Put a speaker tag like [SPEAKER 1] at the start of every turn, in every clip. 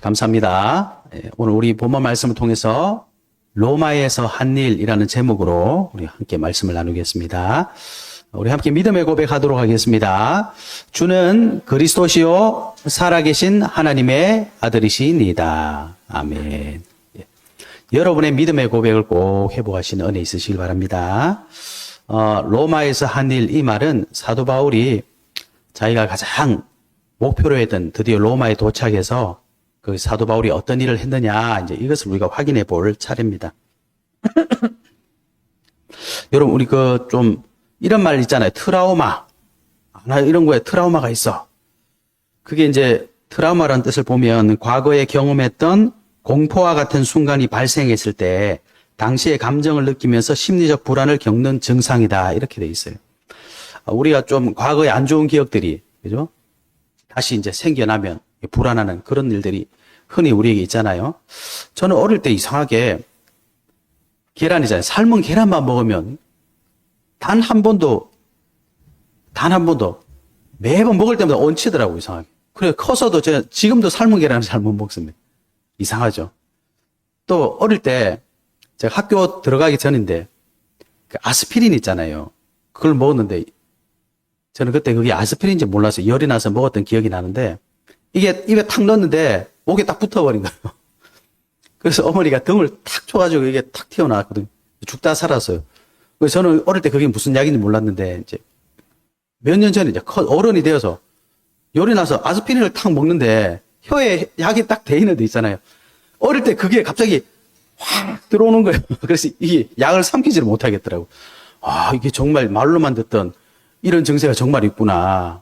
[SPEAKER 1] 감사합니다. 오늘 우리 본문 말씀을 통해서 로마에서 한 일이라는 제목으로 우리 함께 말씀을 나누겠습니다. 우리 함께 믿음의 고백하도록 하겠습니다. 주는 그리스도시요 살아계신 하나님의 아들이시니이다. 아멘. 여러분의 믿음의 고백을 꼭 회복하시는 은혜 있으시길 바랍니다. 로마에서 한 일, 이 말은 사도 바울이 자기가 가장 목표로 했던 드디어 로마에 도착해서 그 사도 바울이 어떤 일을 했느냐, 이제 이것을 우리가 확인해 볼 차례입니다. 여러분, 우리 좀 이런 말 있잖아요. 트라우마. 나 이런 거에 트라우마가 있어. 그게 이제 트라우마라는 뜻을 보면 과거에 경험했던 공포와 같은 순간이 발생했을 때 당시의 감정을 느끼면서 심리적 불안을 겪는 증상이다. 이렇게 돼 있어요. 우리가 좀 과거에 안 좋은 기억들이, 그죠? 다시 이제 생겨나면 불안하는 그런 일들이 흔히 우리에게 있잖아요. 저는 어릴 때 이상하게 계란이잖아요. 삶은 계란만 먹으면 단 한 번도 매번 먹을 때마다 얹히더라고요, 이상하게. 그래, 커서도 제가 지금도 삶은 계란을 잘 못 먹습니다. 이상하죠. 또 어릴 때 제가 학교 들어가기 전인데 그 아스피린 있잖아요. 그걸 먹었는데 저는 그때 그게 아스피린인지 몰라서 열이 나서 먹었던 기억이 나는데 이게 입에 탁 넣었는데 목에 딱 붙어버린 거예요. 그래서 어머니가 등을 탁 쳐가지고 이게 탁 튀어나왔거든요. 죽다 살았어요. 그래서 저는 어릴 때 그게 무슨 약인지 몰랐는데 이제 몇 년 전에 이제 어른이 되어서 열이 나서 아스피린을 탁 먹는데 혀에 약이 딱 돼 있는 데 있잖아요. 어릴 때 그게 갑자기 확 들어오는 거예요. 그래서 이게 약을 삼키지를 못하겠더라고. 아, 이게 정말 말로만 듣던 이런 증세가 정말 있구나.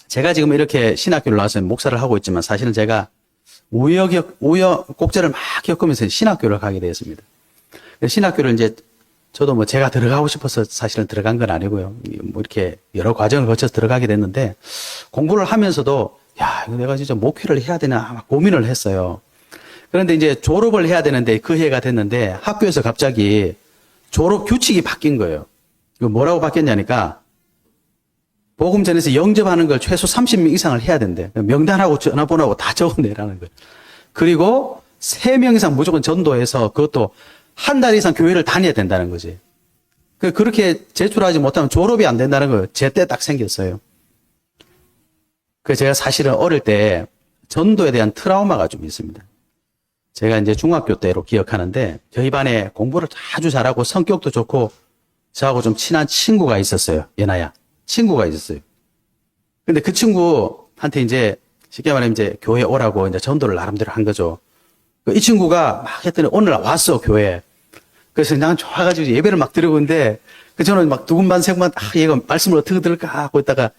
[SPEAKER 1] 제가 지금 이렇게 신학교를 나와서 목사를 하고 있지만 사실은 제가 우여곡절을 막 겪으면서 신학교를 가게 되었습니다. 신학교를 이제 저도 뭐 제가 들어가고 싶어서 사실은 들어간 건 아니고요. 뭐 이렇게 여러 과정을 거쳐서 들어가게 됐는데 공부를 하면서도 야, 이거 내가 진짜 목회를 해야 되나 막 고민을 했어요. 그런데 이제 졸업을 해야 되는데 그 해가 됐는데 학교에서 갑자기 졸업 규칙이 바뀐 거예요. 이거 뭐라고 바뀌었냐니까 복음전에서 영접하는 걸 최소 30명 이상을 해야 된대. 명단하고 전화번호하고 다 적어내라는 거예요. 그리고 3명 이상 무조건 전도해서 그것도 한 달 이상 교회를 다녀야 된다는 거지. 그렇게 제출하지 못하면 졸업이 안 된다는 거예요. 제 때 딱 생겼어요. 제가 사실은 어릴 때 전도에 대한 트라우마가 좀 있습니다. 제가 이제 중학교 때로 기억하는데 저희 반에 공부를 아주 잘하고 성격도 좋고 저하고 좀 친한 친구가 있었어요. 예나야. 친구가 있었어요. 근데 그 친구한테 이제 쉽게 말하면 이제 교회 오라고 이제 전도를 나름대로 한 거죠. 이 친구가 막 했더니 오늘 왔어, 교회에. 그래서 난 좋아가지고 예배를 막 드리고 있는데 저는 막 두근반 생반 얘가 말씀을 어떻게 들을까 하고 있다가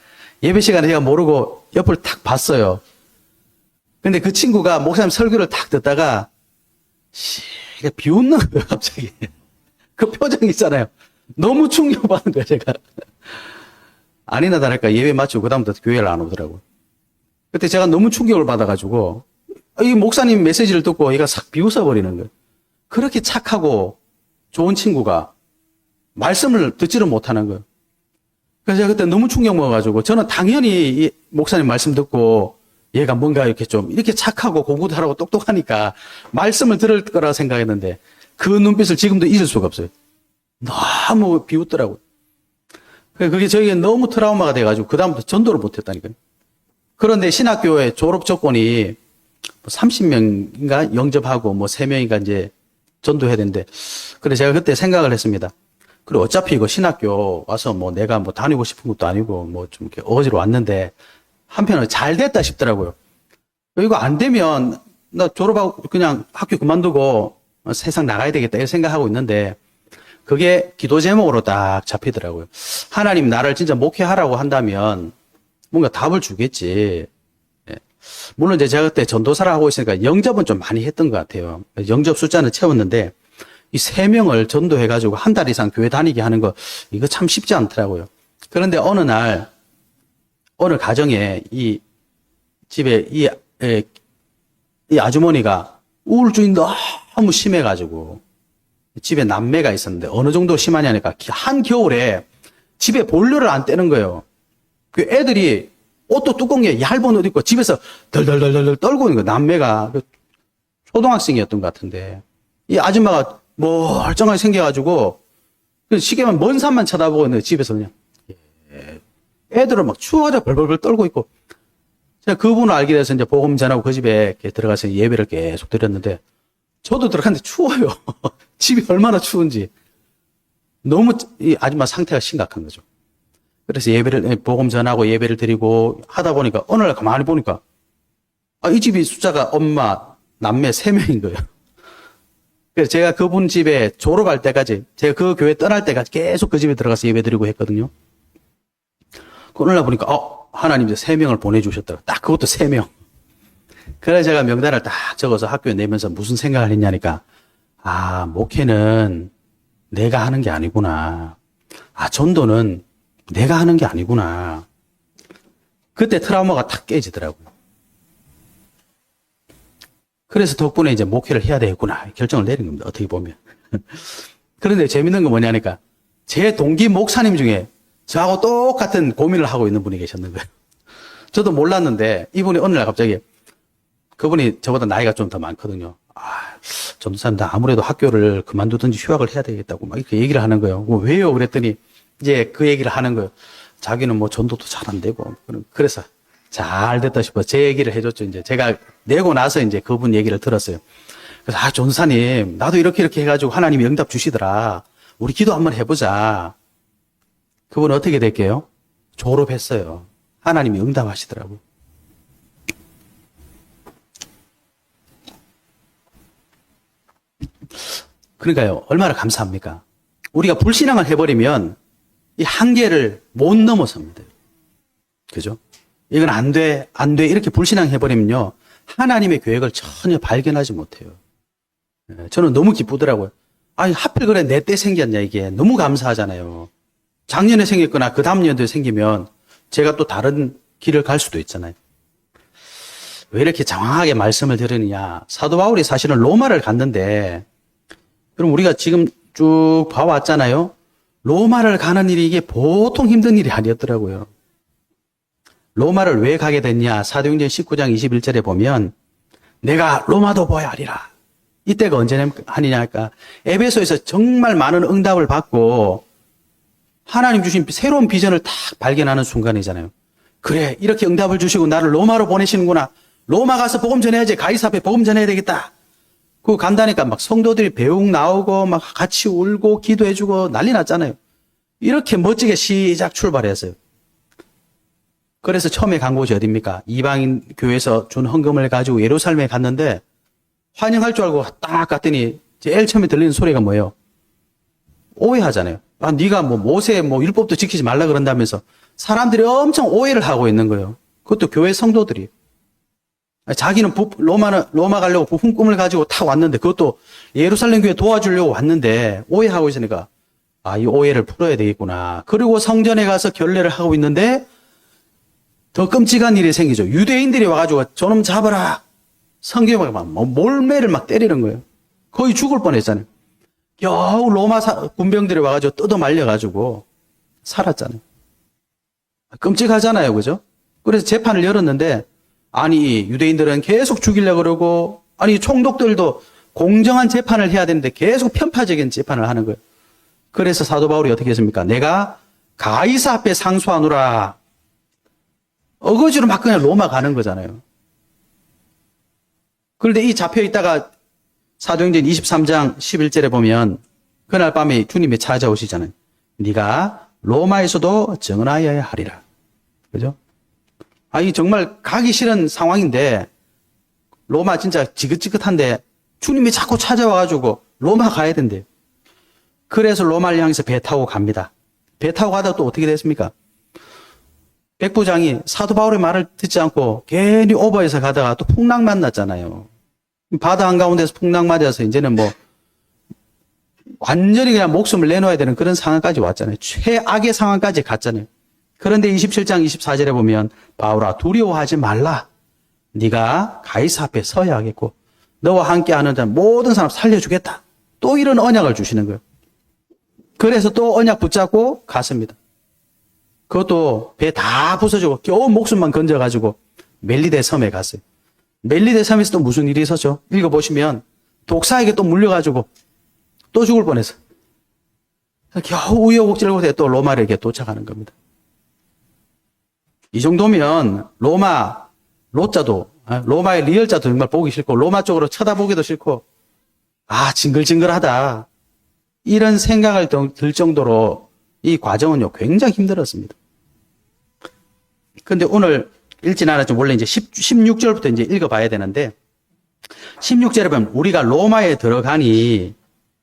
[SPEAKER 1] 예배 시간에 제가 모르고 옆을 탁 봤어요. 근데 그 친구가 목사님 설교를 탁 듣다가 비웃는 거예요, 갑자기. 그 표정이 있잖아요. 너무 충격받은 거예요, 제가. 아니나 다를까 예배 마치고 그다음부터 교회를 안 오더라고요. 그때 제가 너무 충격을 받아가지고 이 목사님 메시지를 듣고 얘가 싹 비웃어버리는 거예요. 그렇게 착하고 좋은 친구가 말씀을 듣지를 못하는 거예요. 그래서 제가 그때 너무 충격 먹어가지고 저는 당연히 이 목사님 말씀 듣고 얘가 뭔가 이렇게 좀 이렇게 착하고 공부도 하라고 똑똑하니까 말씀을 들을 거라 생각했는데 그 눈빛을 지금도 잊을 수가 없어요. 너무 비웃더라고요. 그게 저에게 너무 트라우마가 돼가지고 그다음부터 전도를 못했다니까요. 그런데 신학교의 졸업 조건이 30명인가 영접하고 뭐 3명인가 이제 전도해야 되는데 그래 제가 그때 생각을 했습니다. 그래 어차피 이거 신학교 와서 뭐 내가 뭐 다니고 싶은 것도 아니고 뭐 좀 이렇게 어거지로 왔는데 한편으로 잘 됐다 싶더라고요. 이거 안 되면 나 졸업하고 그냥 학교 그만두고 세상 나가야 되겠다 이렇게 생각하고 있는데 그게 기도 제목으로 딱 잡히더라고요. 하나님 나를 진짜 목회하라고 한다면 뭔가 답을 주겠지. 물론 이제 제가 그때 전도사를 하고 있으니까 영접은 좀 많이 했던 것 같아요. 영접 숫자는 채웠는데 이 3명을 전도해가지고 한 달 이상 교회 다니게 하는 거 이거 참 쉽지 않더라고요. 그런데 어느 가정에 이 집에 이 아주머니가 우울증이 너무 심해가지고 집에 남매가 있었는데 어느 정도 심하냐니까 한겨울에 집에 보일러를 안 떼는 거예요. 그 애들이 옷도 두껍게 얇은 옷 입고 집에서 덜덜덜덜 떨고 있는 거예요. 남매가. 초등학생이었던 것 같은데. 이 아줌마가 멀쩡하게 생겨가지고 시계만 먼 산만 쳐다보고 있는 집에서 그냥 애들은 막 추워져 벌벌벌 떨고 있고. 제가 그분을 알게 돼서 이제 복음 전하고 그 집에 들어가서 예배를 계속 드렸는데 저도 들어갔는데 추워요. 집이 얼마나 추운지. 너무 이 아줌마 상태가 심각한 거죠. 그래서 복음 전하고 예배를 드리고 하다 보니까 어느 날 가만히 보니까 이 집이 숫자가 엄마, 남매 3명인 거예요. 그래서 제가 그분 집에 졸업할 때까지, 제가 그 교회 떠날 때까지 계속 그 집에 들어가서 예배 드리고 했거든요. 어느 날 보니까 하나님 이제 3명을 보내주셨더라고요. 딱 그것도 3명. 그래서 제가 명단을 딱 적어서 학교에 내면서 무슨 생각을 했냐니까, 목회는 내가 하는 게 아니구나. 전도는 내가 하는 게 아니구나. 그때 트라우마가 탁 깨지더라고요. 그래서 덕분에 이제 목회를 해야 되겠구나 결정을 내린 겁니다. 어떻게 보면. 그런데 재밌는 건 뭐냐니까 제 동기 목사님 중에 저하고 똑같은 고민을 하고 있는 분이 계셨는 거예요. 저도 몰랐는데 이분이 어느 날 갑자기 그분이 저보다 나이가 좀 더 많거든요. 전도사님 나 아무래도 학교를 그만두든지 휴학을 해야 되겠다고 막 이렇게 얘기를 하는 거예요. 왜요? 그랬더니 이제 그 얘기를 하는 거예요. 자기는 뭐 전도도 잘 안 되고 그래서 잘 됐다 싶어 제 얘기를 해줬죠. 이제 제가 내고 나서 이제 그분 얘기를 들었어요. 그래서 전도사님 나도 이렇게 해가지고 하나님이 응답 주시더라. 우리 기도 한번 해보자. 그분 어떻게 될게요? 졸업했어요. 하나님이 응답하시더라고요. 그러니까요, 얼마나 감사합니까? 우리가 불신앙을 해버리면 이 한계를 못 넘어섭니다. 그죠? 이건 안 돼, 이렇게 불신앙 해버리면요, 하나님의 계획을 전혀 발견하지 못해요. 저는 너무 기쁘더라고요. 하필 그래, 내 때 생겼냐, 이게. 너무 감사하잖아요. 작년에 생겼거나 그 다음 년도에 생기면 제가 또 다른 길을 갈 수도 있잖아요. 왜 이렇게 장황하게 말씀을 드리느냐. 사도 바울이 사실은 로마를 갔는데, 그럼 우리가 지금 쭉 봐왔잖아요. 로마를 가는 일이 이게 보통 힘든 일이 아니었더라고요. 로마를 왜 가게 됐냐. 사도행전 19장 21절에 보면 내가 로마도 보아야 하리라. 이때가 언제냐니까 에베소에서 정말 많은 응답을 받고 하나님 주신 새로운 비전을 딱 발견하는 순간이잖아요. 그래, 이렇게 응답을 주시고 나를 로마로 보내시는구나. 로마 가서 복음 전해야지. 가이사 앞에 복음 전해야 되겠다. 그거 간다니까 막 성도들이 배웅 나오고 막 같이 울고 기도해주고 난리 났잖아요. 이렇게 멋지게 시작 출발했어요. 그래서 처음에 간 곳이 어딥니까? 이방인 교회에서 준 헌금을 가지고 예루살렘에 갔는데 환영할 줄 알고 딱 갔더니 제일 처음에 들리는 소리가 뭐예요? 오해하잖아요. 네가 모세 율법도 지키지 말라 그런다면서 사람들이 엄청 오해를 하고 있는 거예요. 그것도 교회 성도들이. 자기는 로마 가려고 부푼 꿈을 가지고 탁 왔는데 그것도 예루살렘 교회 도와주려고 왔는데 오해하고 있으니까 이 오해를 풀어야 되겠구나. 그리고 성전에 가서 결례를 하고 있는데 더 끔찍한 일이 생기죠. 유대인들이 와가지고 저놈 잡아라. 성경에 막 몰매를 막 때리는 거예요. 거의 죽을 뻔했잖아요. 겨우 로마 군병들이 와가지고 뜯어 말려가지고 살았잖아요. 끔찍하잖아요. 그죠? 그래서 재판을 열었는데 유대인들은 계속 죽이려고 그러고 총독들도 공정한 재판을 해야 되는데 계속 편파적인 재판을 하는 거예요. 그래서 사도 바울이 어떻게 했습니까? 내가 가이사 앞에 상소하노라. 어거지로 막 그냥 로마 가는 거잖아요. 그런데 이 잡혀 있다가 사도행전 23장 11절에 보면 그날 밤에 주님이 찾아오시잖아요. 네가 로마에서도 증언하여야 하리라. 그죠? 이 정말 가기 싫은 상황인데 로마 진짜 지긋지긋한데 주님이 자꾸 찾아와가지고 로마 가야 된대요. 그래서 로마를 향해서 배 타고 갑니다. 배 타고 가다가 또 어떻게 됐습니까? 백부장이 사도 바울의 말을 듣지 않고 괜히 오버해서 가다가 또 풍랑 만났잖아요. 바다 한가운데서 풍랑 맞아서 이제는 완전히 그냥 목숨을 내놓아야 되는 그런 상황까지 왔잖아요. 최악의 상황까지 갔잖아요. 그런데 27장 24절에 보면 바울아 두려워하지 말라. 네가 가이사 앞에 서야 하겠고 너와 함께하는 자 모든 사람 살려주겠다. 또 이런 언약을 주시는 거예요. 그래서 또 언약 붙잡고 갔습니다. 그것도 배 다 부서지고 겨우 목숨만 건져가지고 멜리데 섬에 갔어요. 멜리데 섬에서 또 무슨 일이 있었죠? 읽어보시면 독사에게 또 물려가지고 또 죽을 뻔했어. 겨우 우여곡절을 끝에 또 로마에게 도착하는 겁니다. 이 정도면 로마의 리얼자도 정말 보기 싫고 로마 쪽으로 쳐다보기도 싫고 징글징글하다. 이런 생각을 들 정도로 이 과정은요 굉장히 힘들었습니다. 그런데 오늘 읽진 않았지만 원래 이제 16절부터 이제 읽어봐야 되는데 16절에 보면 우리가 로마에 들어가니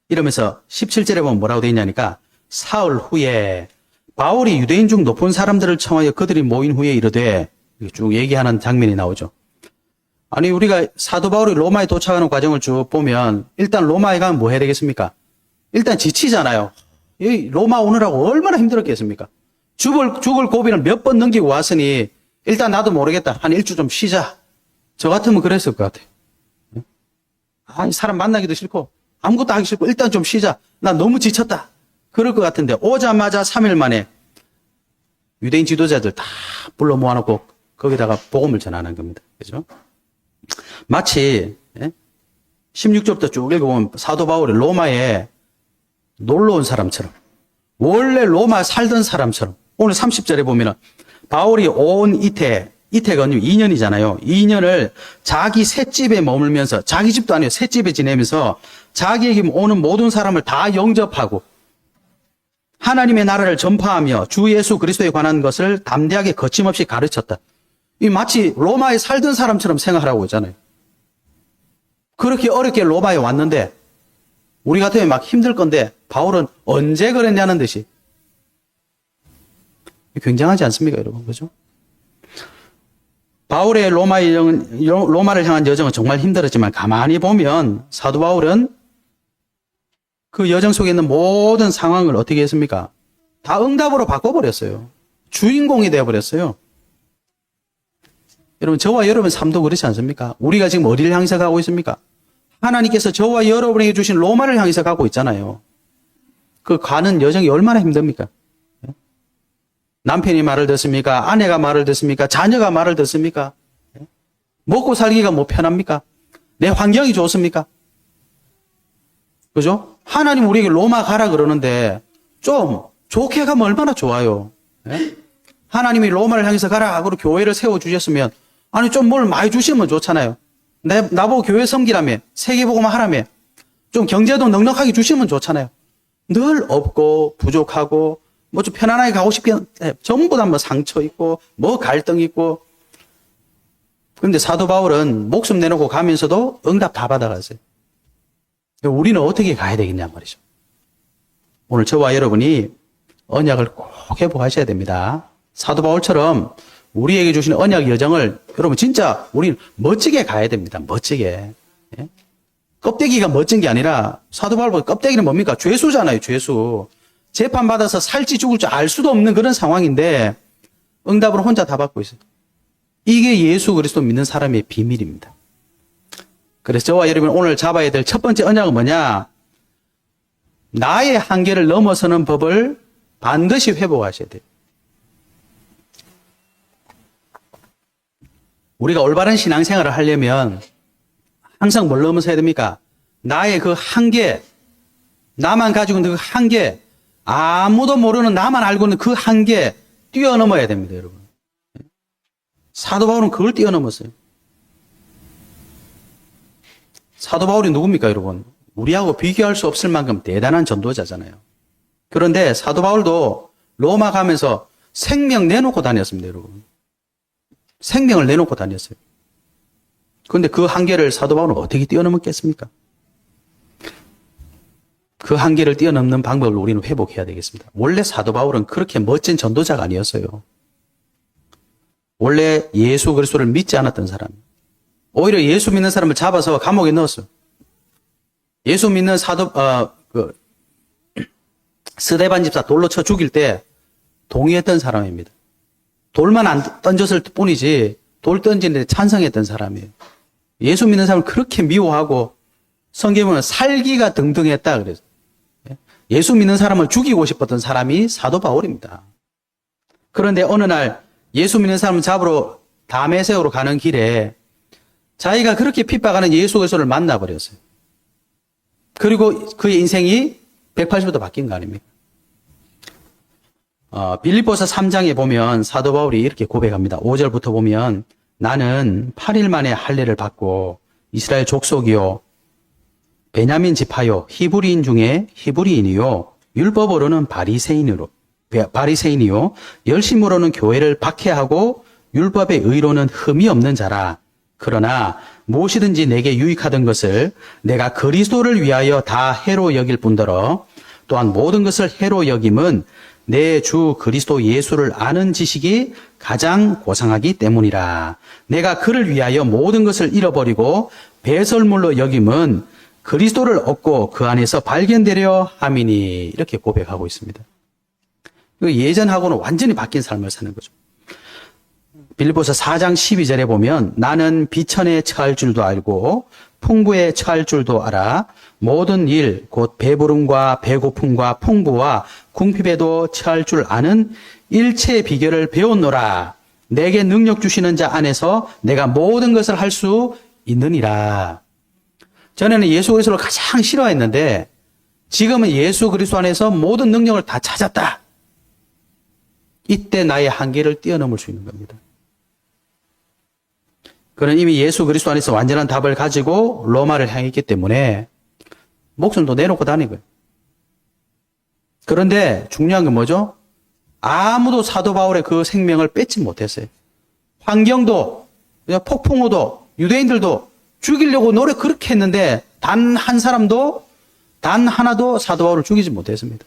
[SPEAKER 1] 이러면서 17절에 보면 뭐라고 되어 있냐니까 사흘 후에 바울이 유대인 중 높은 사람들을 청하여 그들이 모인 후에 이르되 쭉 얘기하는 장면이 나오죠. 아니 우리가 사도 바울이 로마에 도착하는 과정을 쭉 보면 일단 로마에 가면 뭐 해야 되겠습니까? 일단 지치잖아요. 이 로마 오느라고 얼마나 힘들었겠습니까? 죽을 고비를 몇 번 넘기고 왔으니 일단 나도 모르겠다. 한 일주 좀 쉬자. 저 같으면 그랬을 것 같아요. 사람 만나기도 싫고 아무것도 하기 싫고 일단 좀 쉬자. 나 너무 지쳤다. 그럴 것 같은데 오자마자 3일 만에 유대인 지도자들 다 불러 모아놓고 거기다가 복음을 전하는 겁니다. 그죠? 마치 16절부터 쭉 읽어보면 사도 바울이 로마에 놀러 온 사람처럼 원래 로마 살던 사람처럼 오늘 30절에 보면은 바울이 온 이태가 2년이잖아요. 2년을 자기 셋집에 머물면서 자기 집도 아니에요. 셋집에 지내면서 자기에게 오는 모든 사람을 다 영접하고 하나님의 나라를 전파하며 주 예수 그리스도에 관한 것을 담대하게 거침없이 가르쳤다. 이 마치 로마에 살던 사람처럼 생각하라고 했잖아요. 그렇게 어렵게 로마에 왔는데 우리 같으면 막 힘들 건데 바울은 언제 그랬냐는 듯이 굉장하지 않습니까, 여러분? 그죠? 바울의 로마를 향한 여정은 정말 힘들었지만 가만히 보면 사도 바울은 그 여정 속에 있는 모든 상황을 어떻게 했습니까? 다 응답으로 바꿔버렸어요. 주인공이 되어버렸어요. 여러분, 저와 여러분 삶도 그렇지 않습니까? 우리가 지금 어디를 향해서 가고 있습니까? 하나님께서 저와 여러분에게 주신 로마를 향해서 가고 있잖아요. 그 가는 여정이 얼마나 힘듭니까? 남편이 말을 듣습니까? 아내가 말을 듣습니까? 자녀가 말을 듣습니까? 먹고 살기가 뭐 편합니까? 내 환경이 좋습니까? 그죠? 하나님 우리에게 로마 가라 그러는데 좀 좋게 가면 얼마나 좋아요. 하나님이 로마를 향해서 가라 그러고 교회를 세워주셨으면 아니 좀 뭘 많이 주시면 좋잖아요. 나보고 교회 섬기라며 세계복음화 하라며 좀 경제도 넉넉하게 주시면 좋잖아요. 늘 없고 부족하고 뭐 좀 편안하게 가고 싶긴 해. 전부 다 뭐 상처 있고 뭐 갈등 있고. 그런데 사도 바울은 목숨 내놓고 가면서도 응답 다 받아갔어요. 우리는 어떻게 가야 되겠냐 말이죠. 오늘 저와 여러분이 언약을 꼭 회복하셔야 됩니다. 사도 바울처럼 우리에게 주신 언약 여정을 여러분 진짜 우리는 멋지게 가야 됩니다. 멋지게. 예? 껍데기가 멋진 게 아니라 사도 바울보다 껍데기는 뭡니까? 죄수잖아요. 죄수. 재판받아서 살지 죽을지 알 수도 없는 그런 상황인데 응답을 혼자 다 받고 있어요. 이게 예수 그리스도 믿는 사람의 비밀입니다. 그래서 저와 여러분 오늘 잡아야 될 첫 번째 언약은 뭐냐? 나의 한계를 넘어서는 법을 반드시 회복하셔야 돼요. 우리가 올바른 신앙생활을 하려면 항상 뭘 넘어서야 됩니까? 나의 그 한계, 나만 가지고 있는 그 한계, 아무도 모르는 나만 알고 있는 그 한계 뛰어넘어야 됩니다, 여러분. 사도 바울은 그걸 뛰어넘었어요. 사도 바울이 누굽니까, 여러분? 우리하고 비교할 수 없을 만큼 대단한 전도자잖아요. 그런데 사도 바울도 로마 가면서 생명 내놓고 다녔습니다, 여러분. 생명을 내놓고 다녔어요. 그런데 그 한계를 사도 바울은 어떻게 뛰어넘었겠습니까? 그 한계를 뛰어넘는 방법을 우리는 회복해야 되겠습니다. 원래 사도 바울은 그렇게 멋진 전도자가 아니었어요. 원래 예수 그리스도를 믿지 않았던 사람. 오히려 예수 믿는 사람을 잡아서 감옥에 넣었어요. 예수 믿는 스데반 집사 돌로 쳐 죽일 때 동의했던 사람입니다. 돌만 안 던졌을 뿐이지 돌 던지는데 찬성했던 사람이에요. 예수 믿는 사람을 그렇게 미워하고 성경에 보면 살기가 등등했다 그래서 예수 믿는 사람을 죽이고 싶었던 사람이 사도 바울입니다. 그런데 어느 날 예수 믿는 사람 잡으러 다메섹으로 가는 길에 자기가 그렇게 핍박하는 예수 그리스도를 만나버렸어요. 그리고 그의 인생이 180도 바뀐 거 아닙니까? 빌립보서 3장에 보면 사도 바울이 이렇게 고백합니다. 5절부터 보면 나는 8일 만에 할례를 받고 이스라엘 족속이요 베냐민 지파요 히브리인 중에 히브리인이요 율법으로는 바리새인이요 열심으로는 교회를 박해하고 율법의 의로는 흠이 없는 자라. 그러나 무엇이든지 내게 유익하던 것을 내가 그리스도를 위하여 다 해로 여길 뿐더러 또한 모든 것을 해로 여김은 내 주 그리스도 예수를 아는 지식이 가장 고상하기 때문이라. 내가 그를 위하여 모든 것을 잃어버리고 배설물로 여김은 그리스도를 얻고 그 안에서 발견되려 함이니. 이렇게 고백하고 있습니다. 예전하고는 완전히 바뀐 삶을 사는 거죠. 빌립보서 4장 12절에 보면 나는 비천에 처할 줄도 알고 풍부에 처할 줄도 알아 모든 일 곧 배부름과 배고픔과 풍부와 궁핍에도 처할 줄 아는 일체의 비결을 배웠노라. 내게 능력 주시는 자 안에서 내가 모든 것을 할 수 있느니라. 전에는 예수 그리스도를 가장 싫어했는데 지금은 예수 그리스도 안에서 모든 능력을 다 찾았다. 이때 나의 한계를 뛰어넘을 수 있는 겁니다. 그는 이미 예수 그리스도 안에서 완전한 답을 가지고 로마를 향했기 때문에 목숨도 내놓고 다니고요. 그런데 중요한 건 뭐죠? 아무도 사도 바울의 그 생명을 뺏지 못했어요. 환경도, 폭풍우도, 유대인들도 죽이려고 노력 그렇게 했는데 단 한 사람도, 단 하나도 사도 바울을 죽이지 못했습니다.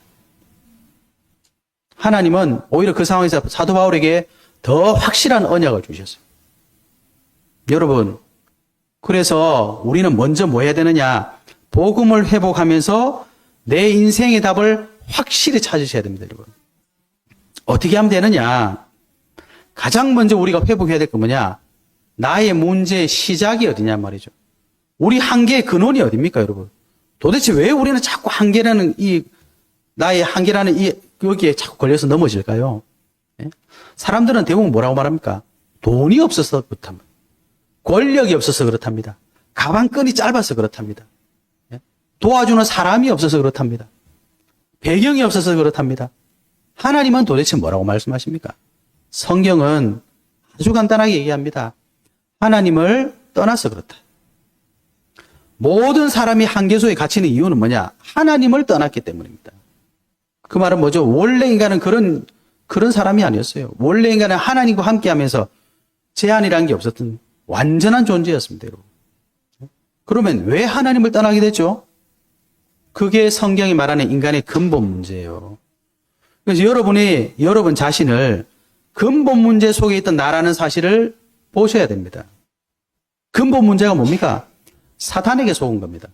[SPEAKER 1] 하나님은 오히려 그 상황에서 사도 바울에게 더 확실한 언약을 주셨어요. 여러분, 그래서 우리는 먼저 뭐 해야 되느냐? 복음을 회복하면서 내 인생의 답을 확실히 찾으셔야 됩니다, 여러분. 어떻게 하면 되느냐? 가장 먼저 우리가 회복해야 될 건 뭐냐? 나의 문제의 시작이 어디냐 말이죠. 우리 한계의 근원이 어딥니까, 여러분? 도대체 왜 우리는 자꾸 한계라는 나의 한계라는 여기에 자꾸 걸려서 넘어질까요? 사람들은 대부분 뭐라고 말합니까? 돈이 없어서 그렇답니다. 권력이 없어서 그렇답니다. 가방끈이 짧아서 그렇답니다. 도와주는 사람이 없어서 그렇답니다. 배경이 없어서 그렇답니다. 하나님은 도대체 뭐라고 말씀하십니까? 성경은 아주 간단하게 얘기합니다. 하나님을 떠나서 그렇다. 모든 사람이 한계소에 갇히는 이유는 뭐냐? 하나님을 떠났기 때문입니다. 그 말은 뭐죠? 원래 인간은 그런 사람이 아니었어요. 원래 인간은 하나님과 함께하면서 제한이라는 게 없었던 완전한 존재였습니다, 여러분. 그러면 왜 하나님을 떠나게 됐죠? 그게 성경이 말하는 인간의 근본 문제예요. 그래서 여러분 자신을 근본 문제 속에 있던 나라는 사실을 보셔야 됩니다. 근본 문제가 뭡니까? 사탄에게 속은 겁니다.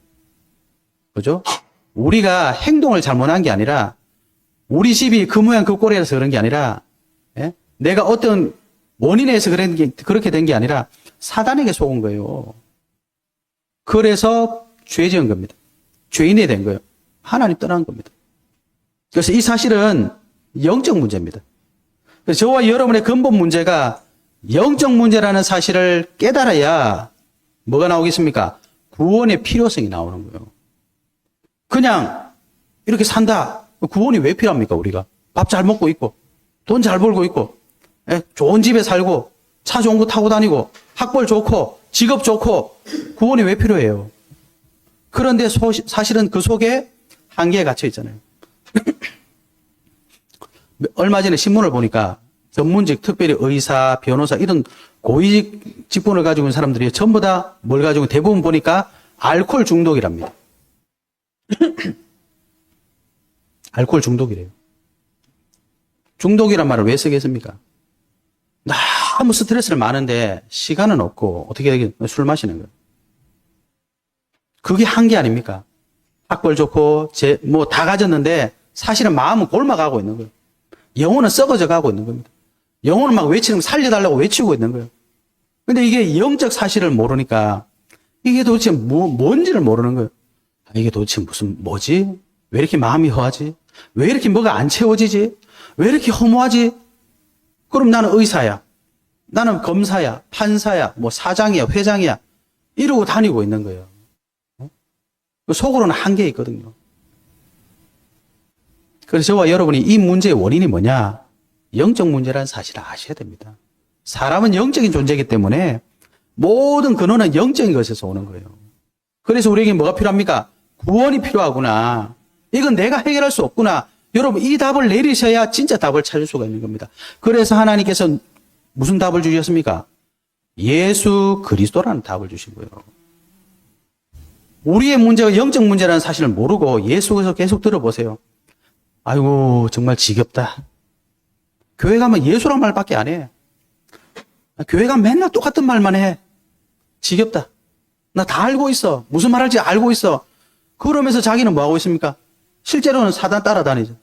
[SPEAKER 1] 그죠? 우리가 행동을 잘못한 게 아니라 우리 집이 그 모양 그 꼴이라서 그런 게 아니라 내가 어떤 원인에서 그렇게 된 게 아니라 사단에게 속은 거예요. 그래서 죄 지은 겁니다. 죄인이 된 거예요. 하나님 떠난 겁니다. 그래서 이 사실은 영적 문제입니다. 그래서 저와 여러분의 근본 문제가 영적 문제라는 사실을 깨달아야 뭐가 나오겠습니까? 구원의 필요성이 나오는 거예요. 그냥 이렇게 산다. 구원이 왜 필요합니까, 우리가? 밥 잘 먹고 있고, 돈 잘 벌고 있고, 좋은 집에 살고, 차 좋은 거 타고 다니고, 학벌 좋고, 직업 좋고, 구원이 왜 필요해요? 그런데 사실은 그 속에 한계에 갇혀 있잖아요. 얼마 전에 신문을 보니까 전문직, 특별히 의사, 변호사, 이런 고위직 직분을 가지고 있는 사람들이 전부 다 뭘 가지고 대부분 보니까 알코올 중독이랍니다. 알코올 중독이래요. 중독이란 말을 왜 쓰겠습니까? 너무 스트레스를 많은데 시간은 없고 어떻게 되겠 술 마시는 거예요. 그게 한계 아닙니까? 학벌 좋고 뭐 다 가졌는데 사실은 마음은 골마가고 있는 거예요. 영혼은 썩어져 가고 있는 겁니다. 영혼은 막 외치는 거 살려달라고 외치고 있는 거예요. 근데 이게 영적 사실을 모르니까 이게 도대체 뭔지를 모르는 거예요. 이게 도대체 뭐지? 왜 이렇게 마음이 허하지? 왜 이렇게 뭐가 안 채워지지? 왜 이렇게 허무하지? 그럼 나는 의사야. 나는 검사야. 판사야. 뭐 사장이야. 회장이야. 이러고 다니고 있는 거예요. 속으로는 한계 있거든요. 그래서 저와 여러분이 이 문제의 원인이 뭐냐? 영적 문제라는 사실을 아셔야 됩니다. 사람은 영적인 존재이기 때문에 모든 근원은 영적인 것에서 오는 거예요. 그래서 우리에게 뭐가 필요합니까? 구원이 필요하구나. 이건 내가 해결할 수 없구나. 여러분, 이 답을 내리셔야 진짜 답을 찾을 수가 있는 겁니다. 그래서 하나님께서 무슨 답을 주셨습니까? 예수 그리스도라는 답을 주신 거예요. 우리의 문제가 영적 문제라는 사실을 모르고 예수에서 계속 들어보세요. 아이고, 정말 지겹다. 교회 가면 예수란 말밖에 안 해. 교회 가면 맨날 똑같은 말만 해. 지겹다. 나 다 알고 있어. 무슨 말 할지 알고 있어. 그러면서 자기는 뭐 하고 있습니까? 실제로는 사단 따라다니죠.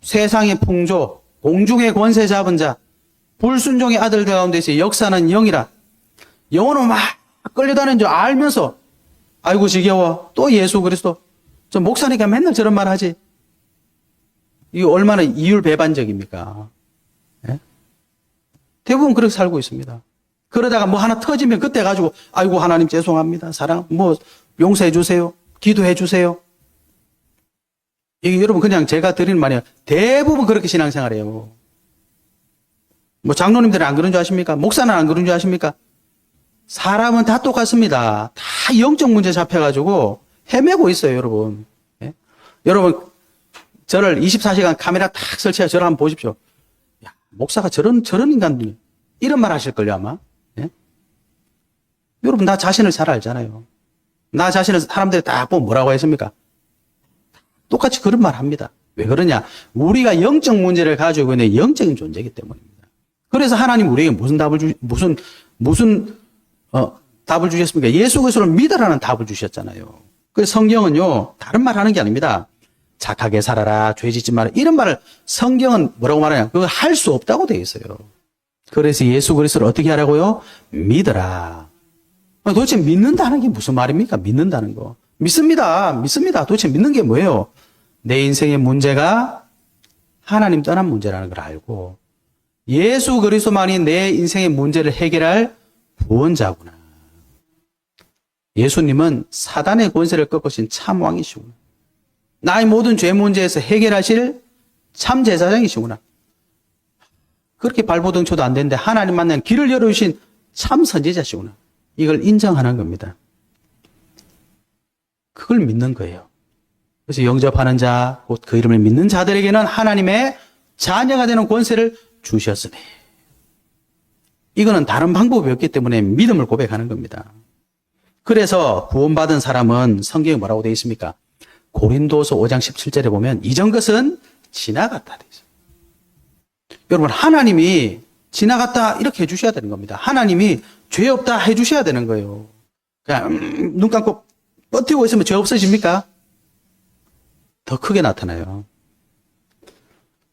[SPEAKER 1] 세상의 풍조, 공중의 권세 잡은 자, 불순종의 아들 가운데서 역사는 영이라. 영혼은 막 끌려다니는 줄 알면서 아이고 지겨워. 또 예수 그리스도. 저 목사니까 맨날 저런 말 하지. 이게 얼마나 이율배반적입니까? 예? 대부분 그렇게 살고 있습니다. 그러다가 뭐 하나 터지면 그때 가지고 아이고 하나님 죄송합니다. 사랑 뭐 용서해 주세요. 기도해 주세요. 이게 여러분 그냥 제가 드리는 말이에요. 대부분 그렇게 신앙생활해요. 뭐 장로님들은 안 그런 줄 아십니까? 목사는 안 그런 줄 아십니까? 사람은 다 똑같습니다. 다 영적 문제 잡혀가지고 헤매고 있어요, 여러분. 예? 여러분 저를 24시간 카메라 탁 설치해 저를 한번 보십시오. 야, 목사가 저런 인간들이 이런 말 하실걸요 아마. 예? 여러분 나 자신을 잘 알잖아요. 나 자신을 사람들이 딱 보면 뭐라고 했습니까? 똑같이 그런 말 합니다. 왜 그러냐? 우리가 영적 문제를 가지고 있는 영적인 존재이기 때문입니다. 그래서 하나님 우리에게 무슨 답을 답을 주셨습니까? 예수 그리스도를 믿으라는 답을 주셨잖아요. 그래서 성경은요 다른 말 하는 게 아닙니다. 착하게 살아라, 죄 짓지 마라 이런 말을 성경은 뭐라고 말하냐? 그거 할 수 없다고 되어 있어요. 그래서 예수 그리스도를 어떻게 하라고요? 믿어라. 도대체 믿는다는 게 무슨 말입니까? 믿는다는 거. 믿습니다. 도대체 믿는 게 뭐예요? 내 인생의 문제가 하나님 떠난 문제라는 걸 알고 예수 그리스도만이 내 인생의 문제를 해결할 구원자구나. 예수님은 사단의 권세를 꺾으신 참 왕이시구나. 나의 모든 죄 문제에서 해결하실 참 제사장이시구나. 그렇게 발버둥쳐도 안 되는데 하나님 만난 길을 열어주신 참 선지자시구나. 이걸 인정하는 겁니다. 그걸 믿는 거예요. 그래서 영접하는 자, 곧 그 이름을 믿는 자들에게는 하나님의 자녀가 되는 권세를 주셨으니. 이거는 다른 방법이 없기 때문에 믿음을 고백하는 겁니다. 그래서 구원받은 사람은 성경에 뭐라고 되어 있습니까? 고린도서 5장 17절에 보면 이전 것은 지나갔다 되어 있어요. 여러분 하나님이 지나갔다 이렇게 해주셔야 되는 겁니다. 하나님이 죄 없다 해주셔야 되는 거예요. 그냥 눈 감고 버티고 있으면 죄 없어집니까? 더 크게 나타나요.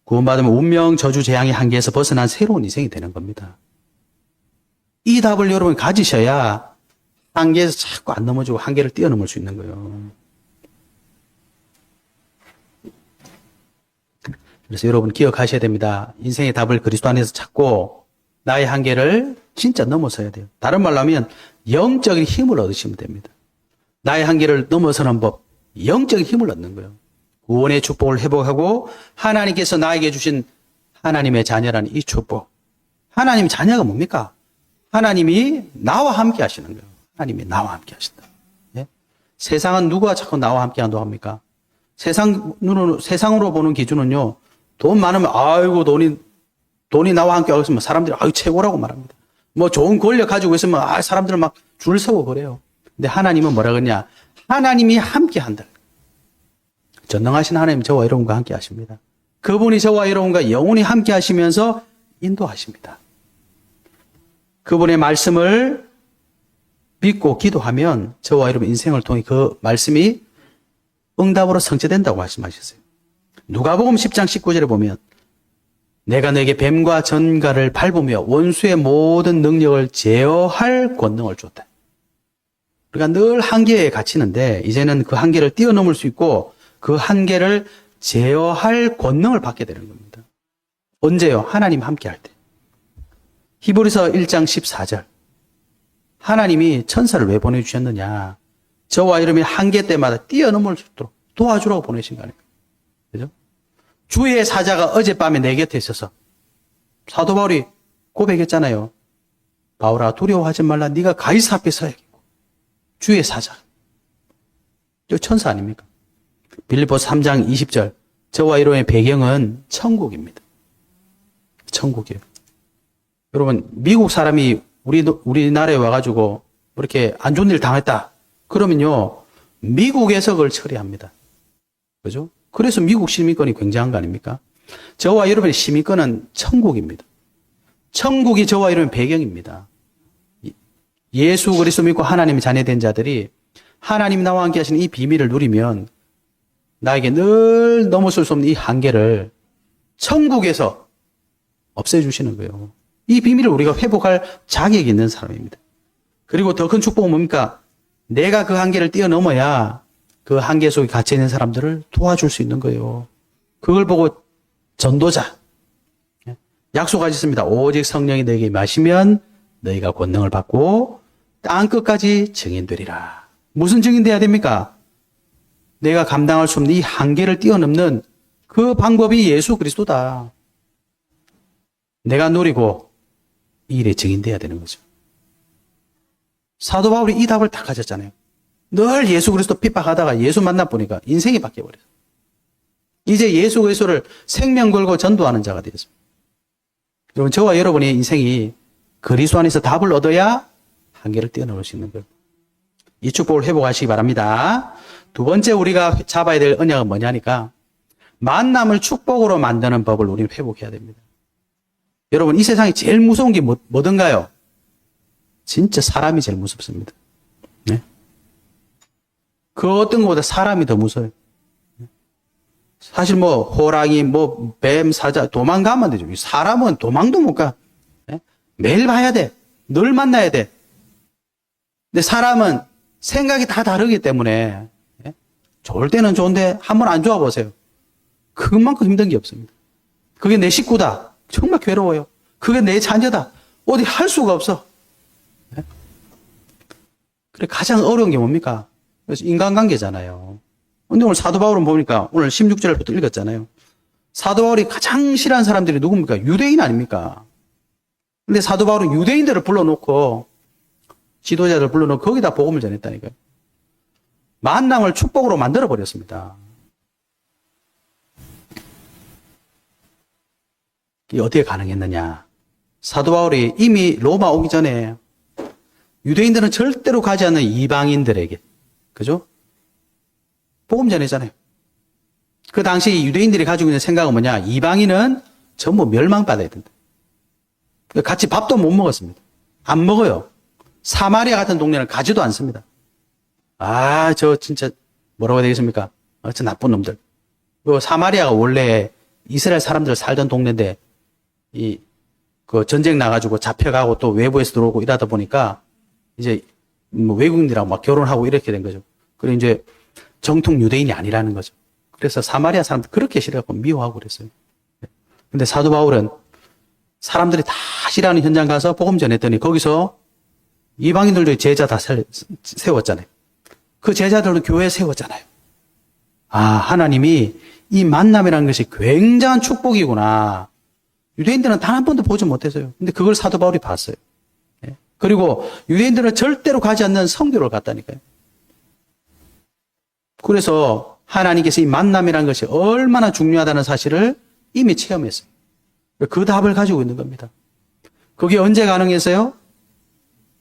[SPEAKER 1] 구원받으면 운명, 저주, 재앙의 한계에서 벗어난 새로운 인생이 되는 겁니다. 이 답을 여러분 가지셔야 한계에서 자꾸 안 넘어지고 한계를 뛰어넘을 수 있는 거예요. 그래서 여러분 기억하셔야 됩니다. 인생의 답을 그리스도 안에서 찾고 나의 한계를 진짜 넘어서야 돼요. 다른 말로 하면 영적인 힘을 얻으시면 됩니다. 나의 한계를 넘어서는 법, 영적인 힘을 얻는 거예요. 구원의 축복을 회복하고 하나님께서 나에게 주신 하나님의 자녀라는 이 축복. 하나님 자녀가 뭡니까? 하나님이 나와 함께 하시는 거예요. 하나님이 나와 함께 하신다. 예? 세상은 누가 자꾸 나와 함께 한다고 합니까? 세상으로 보는 기준은요, 돈 많으면, 아이고, 돈이 나와 함께 하고 있으면 사람들이, 아유, 최고라고 말합니다. 뭐 좋은 권력 가지고 있으면, 사람들 막 줄 서고 그래요. 근데 하나님은 뭐라 그러냐? 하나님이 함께 한다. 전능하신 하나님 저와 여러분과 함께 하십니다. 그분이 저와 여러분과 영원히 함께 하시면서 인도하십니다. 그분의 말씀을 믿고 기도하면 저와 여러분 인생을 통해 그 말씀이 응답으로 성취된다고 말씀하셨어요. 누가복음 10장 19절에 보면 내가 너에게 뱀과 전갈을 밟으며 원수의 모든 능력을 제어할 권능을 줬다. 우리가 늘 한계에 갇히는데 이제는 그 한계를 뛰어넘을 수 있고 그 한계를 제어할 권능을 받게 되는 겁니다. 언제요? 하나님 함께 할 때. 히브리서 1장 14절. 하나님이 천사를 왜 보내주셨느냐? 저와 여러분이 한계 때마다 뛰어넘을 수 있도록 도와주라고 보내신 거 아닙니까? 그죠? 주의 사자가 어젯밤에 내 곁에 있어서 사도 바울이 고백했잖아요. 바울아, 두려워하지 말라. 네가 가이사 앞에 서야겠고. 주의 사자. 저 천사 아닙니까? 빌립보서 3장 20절. 저와 여러분의 배경은 천국입니다. 천국이에요. 여러분, 미국 사람이 우리나라에 와가지고 이렇게 안 좋은 일 당했다. 그러면요, 미국에서 그걸 처리합니다. 그죠? 그래서 미국 시민권이 굉장한 거 아닙니까? 저와 여러분의 시민권은 천국입니다. 천국이 저와 여러분의 배경입니다. 예수 그리스도 믿고 하나님의 자녀된 자들이 하나님 나와 함께 하시는 이 비밀을 누리면 나에게 늘 넘어설 수 없는 이 한계를 천국에서 없애주시는 거예요. 이 비밀을 우리가 회복할 자격이 있는 사람입니다. 그리고 더 큰 축복은 뭡니까? 내가 그 한계를 뛰어넘어야 그 한계 속에 갇혀 있는 사람들을 도와줄 수 있는 거예요. 그걸 보고 전도자. 약속하셨습니다. 오직 성령이 너에게 임하시면 너희가 권능을 받고 땅 끝까지 증인되리라. 무슨 증인돼야 됩니까? 내가 감당할 수 없는 이 한계를 뛰어넘는 그 방법이 예수 그리스도다. 내가 누리고 이 일에 증인돼야 되는 거죠. 사도 바울이 이 답을 다 가졌잖아요. 늘 예수 그리스도 핍박하다가 예수 만나보니까 인생이 바뀌어버렸어요. 이제 예수 그리스도를 생명 걸고 전도하는 자가 되었습니다. 여러분, 저와 여러분의 인생이 그리스도 안에서 답을 얻어야 한계를 뛰어넘을 수 있는 거예요. 이 축복을 회복하시기 바랍니다. 두 번째 우리가 잡아야 될 언약은 뭐냐니까 만남을 축복으로 만드는 법을 우리는 회복해야 됩니다. 여러분, 이 세상에 제일 무서운 게 뭐든가요? 진짜 사람이 제일 무섭습니다. 네? 그 어떤 것보다 사람이 더 무서워요. 사실 뭐 호랑이, 뭐 뱀, 사자 도망가면 되죠. 사람은 도망도 못 가. 네? 매일 봐야 돼. 늘 만나야 돼. 근데 사람은 생각이 다 다르기 때문에 좋을 때는 좋은데 한번 안 좋아 보세요. 그것만큼 힘든 게 없습니다. 그게 내 식구다. 정말 괴로워요. 그게 내 자녀다. 어디 할 수가 없어. 그래 가장 어려운 게 뭡니까? 그래서 인간관계잖아요. 근데 오늘 사도 바울은 보니까 오늘 16절부터 읽었잖아요. 사도 바울이 가장 싫어하는 사람들이 누굽니까? 유대인 아닙니까? 근데 사도 바울은 유대인들을 불러놓고 지도자들 불러놓고 거기다 복음을 전했다니까요. 만남을 축복으로 만들어버렸습니다. 이게 어떻게 가능했느냐. 사도 바울이 이미 로마 오기 전에 유대인들은 절대로 가지 않는 이방인들에게, 그죠? 복음 전했잖아요. 그 당시 유대인들이 가지고 있는 생각은 뭐냐. 이방인은 전부 멸망받아야 된다. 같이 밥도 못 먹었습니다. 안 먹어요. 사마리아 같은 동네는 가지도 않습니다. 아, 저 진짜 뭐라고 해야 되겠습니까? 저 나쁜 놈들. 사마리아가 원래 이스라엘 사람들 살던 동네인데 그 전쟁 나가지고 잡혀가고 또 외부에서 들어오고 이러다 보니까 이제 뭐 외국인들하고 막 결혼하고 이렇게 된 거죠. 그리고 이제 정통 유대인이 아니라는 거죠. 그래서 사마리아 사람들 그렇게 싫어하고 미워하고 그랬어요. 근데 사도 바울은 사람들이 다 싫어하는 현장 가서 복음 전했더니 거기서 이방인들도 제자 다 세웠잖아요. 그 제자들도 교회 세웠잖아요. 아, 하나님이 이 만남이라는 것이 굉장한 축복이구나. 유대인들은 단 한 번도 보지 못했어요. 근데 그걸 사도 바울이 봤어요. 그리고 유대인들은 절대로 가지 않는 성교를 갔다니까요. 그래서 하나님께서 이 만남이라는 것이 얼마나 중요하다는 사실을 이미 체험했어요. 그 답을 가지고 있는 겁니다. 그게 언제 가능했어요?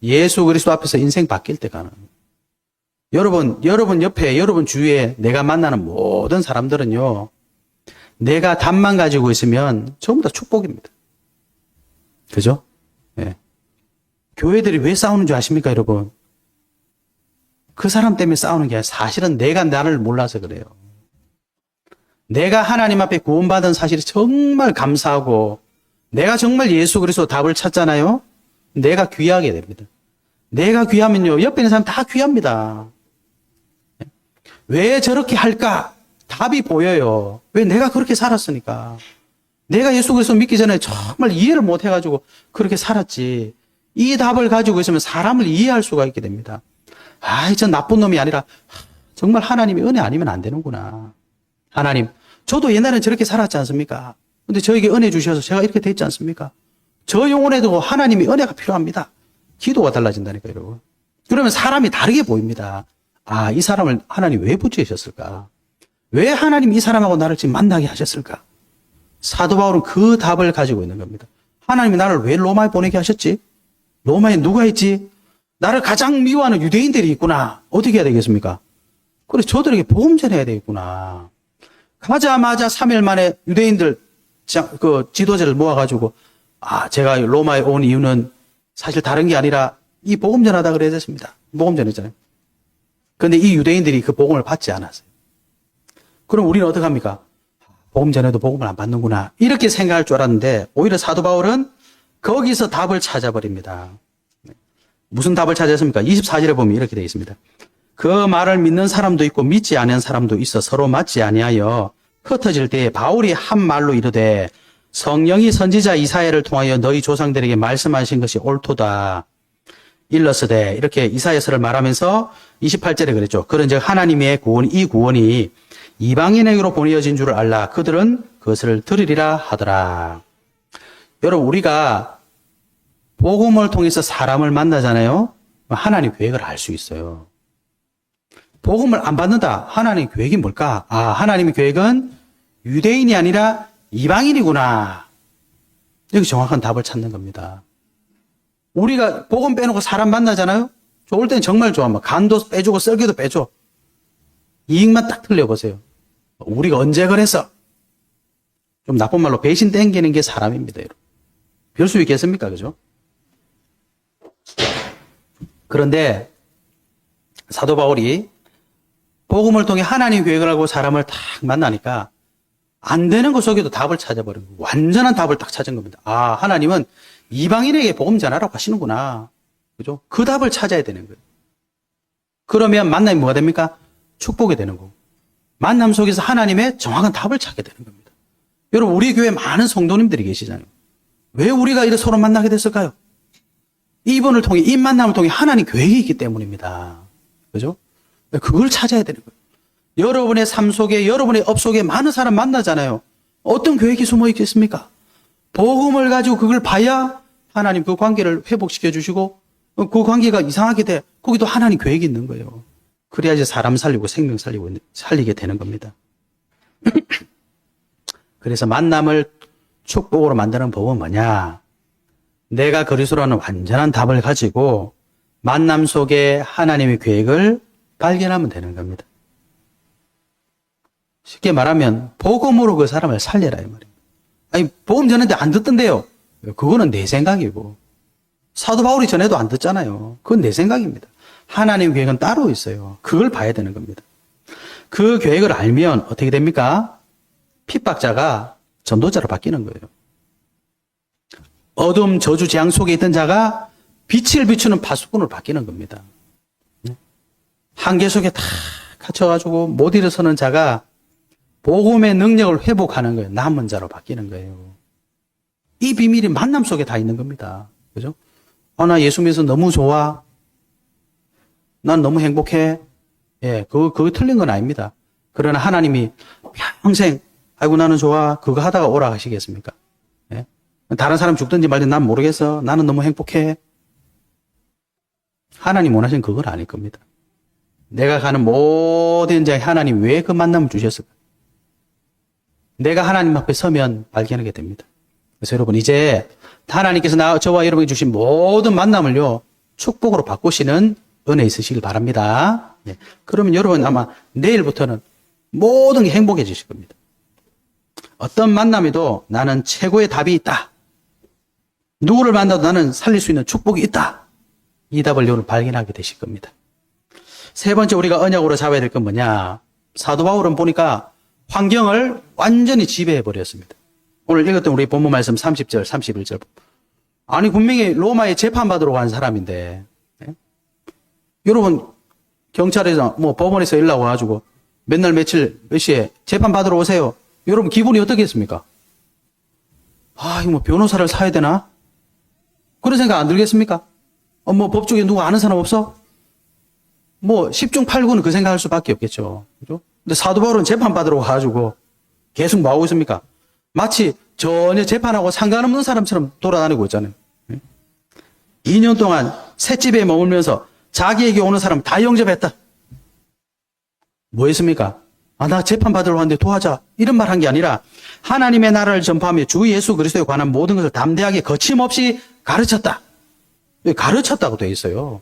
[SPEAKER 1] 예수 그리스도 앞에서 인생 바뀔 때 가능합니다. 여러분 옆에, 여러분 주위에 내가 만나는 모든 사람들은요, 내가 답만 가지고 있으면 전부 다 축복입니다. 그죠? 네. 교회들이 왜 싸우는 줄 아십니까, 여러분? 그 사람 때문에 싸우는 게 아니라 사실은 내가 나를 몰라서 그래요. 내가 하나님 앞에 구원받은 사실이 정말 감사하고 내가 정말 예수 그리스도 답을 찾잖아요. 내가 귀하게 됩니다. 내가 귀하면요, 옆에 있는 사람 다 귀합니다. 왜 저렇게 할까? 답이 보여요. 왜? 내가 그렇게 살았으니까. 내가 예수 그리스도 믿기 전에 정말 이해를 못 해가지고 그렇게 살았지. 이 답을 가지고 있으면 사람을 이해할 수가 있게 됩니다. 아이, 전 나쁜 놈이 아니라 정말 하나님의 은혜 아니면 안 되는구나. 하나님, 저도 옛날엔 저렇게 살았지 않습니까? 근데 저에게 은혜 주셔서 제가 이렇게 됐지 않습니까? 저 영혼에도 하나님의 은혜가 필요합니다. 기도가 달라진다니까요, 여러분. 그러면 사람이 다르게 보입니다. 아, 이 사람을 하나님 왜 붙이셨을까? 왜 하나님 이 사람하고 나를 지금 만나게 하셨을까? 사도 바울은 그 답을 가지고 있는 겁니다. 하나님이 나를 왜 로마에 보내게 하셨지? 로마에 누가 있지? 나를 가장 미워하는 유대인들이 있구나. 어떻게 해야 되겠습니까? 그래, 저들에게 복음 전해야 되겠구나. 가자마자 3일 만에 유대인들 그 지도자를 모아가지고, 아, 제가 로마에 온 이유는 사실 다른 게 아니라 이 복음 전하다 그래야 됐습니다. 복음 전했잖아요. 그런데 이 유대인들이 그 복음을 받지 않았어요. 그럼 우리는 어떡합니까? 복음 전해도 복음을 안 받는구나. 이렇게 생각할 줄 알았는데 오히려 사도 바울은 거기서 답을 찾아버립니다. 무슨 답을 찾았습니까? 24절에 보면 이렇게 되어 있습니다. 그 말을 믿는 사람도 있고 믿지 않은 사람도 있어 서로 맞지 아니하여 흩어질 때에 바울이 한 말로 이르되 성령이 선지자 이사야를 통하여 너희 조상들에게 말씀하신 것이 옳도다. 일러스되 이렇게 이사야서를 말하면서 28절에 그랬죠. 그런즉 하나님의 구원, 이 구원이 이방인에게로 보내어진 줄을 알라. 그들은 그것을 들으리라 하더라. 여러분, 우리가 복음을 통해서 사람을 만나잖아요. 하나님 계획을 알 수 있어요. 복음을 안 받는다. 하나님의 계획이 뭘까? 아, 하나님의 계획은 유대인이 아니라 이방인이구나. 여기 정확한 답을 찾는 겁니다. 우리가 복음 빼놓고 사람 만나잖아요. 좋을 땐 정말 좋아. 막 간도 빼주고 썰기도 빼줘. 이익만 딱 틀려보세요. 우리가 언제 그랬어? 좀 나쁜 말로 배신 땡기는 게 사람입니다. 여러분. 별 수 있겠습니까? 그죠? 그런데 사도 바울이 복음을 통해 하나님 계획을 하고 사람을 딱 만나니까 안 되는 것 속에도 답을 찾아버린 거예요. 완전한 답을 딱 찾은 겁니다. 아, 하나님은 이방인에게 복음 전하라고 하시는구나. 그죠? 그 답을 찾아야 되는 거예요. 그러면 만남이 뭐가 됩니까? 축복이 되는 거고. 만남 속에서 하나님의 정확한 답을 찾게 되는 겁니다. 여러분, 우리 교회에 많은 성도님들이 계시잖아요. 왜 우리가 이렇게 서로 만나게 됐을까요? 이분을 통해, 이 만남을 통해 하나님 계획이 있기 때문입니다. 그죠? 그걸 찾아야 되는 거예요. 여러분의 삶 속에, 여러분의 업 속에 많은 사람 만나잖아요. 어떤 계획이 숨어 있겠습니까? 복음을 가지고 그걸 봐야 하나님 그 관계를 회복시켜 주시고 그 관계가 이상하게 돼. 거기도 하나님 계획이 있는 거예요. 그래야지 사람 살리고 생명 살리고 살리게 되는 겁니다. 그래서 만남을 축복으로 만드는 법은 뭐냐? 내가 그리스도라는 완전한 답을 가지고 만남 속에 하나님의 계획을 발견하면 되는 겁니다. 쉽게 말하면 복음으로 그 사람을 살려라 이 말입니다. 아니, 복음 전했는데 안 듣던데요. 그거는 내 생각이고 사도 바울이 전해도 안 듣잖아요. 그건 내 생각입니다. 하나님 계획은 따로 있어요. 그걸 봐야 되는 겁니다. 그 계획을 알면 어떻게 됩니까? 핍박자가 전도자로 바뀌는 거예요. 어둠 저주 재앙 속에 있던 자가 빛을 비추는 파수꾼으로 바뀌는 겁니다. 한계 속에 다 갇혀가지고 못 일어서는 자가 복음의 능력을 회복하는 거예요. 남은 자로 바뀌는 거예요. 이 비밀이 만남 속에 다 있는 겁니다. 그죠? 나 예수 믿어서 너무 좋아. 난 너무 행복해. 예, 그거 틀린 건 아닙니다. 그러나 하나님이 평생, 아이고, 나는 좋아. 그거 하다가 오라 하시겠습니까? 예? 다른 사람 죽든지 말든지 난 모르겠어. 나는 너무 행복해. 하나님 원하시는 그걸 아닐 겁니다. 내가 가는 모든 자에 하나님 왜 그 만남을 주셨을까? 내가 하나님 앞에 서면 발견하게 됩니다. 그래서 여러분, 이제 하나님께서 저와 여러분이 주신 모든 만남을요, 축복으로 바꾸시는 은혜 있으시길 바랍니다. 예. 그러면 여러분 아마 내일부터는 모든 게 행복해지실 겁니다. 어떤 만남에도 나는 최고의 답이 있다. 누구를 만나도 나는 살릴 수 있는 축복이 있다. 이 답을 여러분 발견하게 되실 겁니다. 세 번째 우리가 언약으로 잡아야 될 건 뭐냐? 사도 바울은 보니까 환경을 완전히 지배해 버렸습니다. 오늘 읽었던 우리 본문 말씀 30절, 31절. 아니 분명히 로마에 재판받으러 간 사람인데, 네? 여러분 경찰에서 법원에서 연락 와가지고 맨날 며칠 몇 시에 재판받으러 오세요. 여러분 기분이 어떻겠습니까? 이거 뭐 변호사를 사야 되나? 그런 생각 안 들겠습니까? 뭐 법조계 누구 아는 사람 없어? 뭐 10중 8구는 그 생각할 수밖에 없겠죠. 그죠? 근데 사도 바울은 재판 받으러 와가지고 계속 뭐 하고 있습니까? 마치 전혀 재판하고 상관없는 사람처럼 돌아다니고 있잖아요. 2년 동안 셋집에 머물면서 자기에게 오는 사람 다 영접했다. 뭐 했습니까? 나 재판 받으러 왔는데 도와자. 이런 말 한 게 아니라 하나님의 나라를 전파하며 주 예수 그리스도에 관한 모든 것을 담대하게 거침없이 가르쳤다. 가르쳤다고 되어 있어요.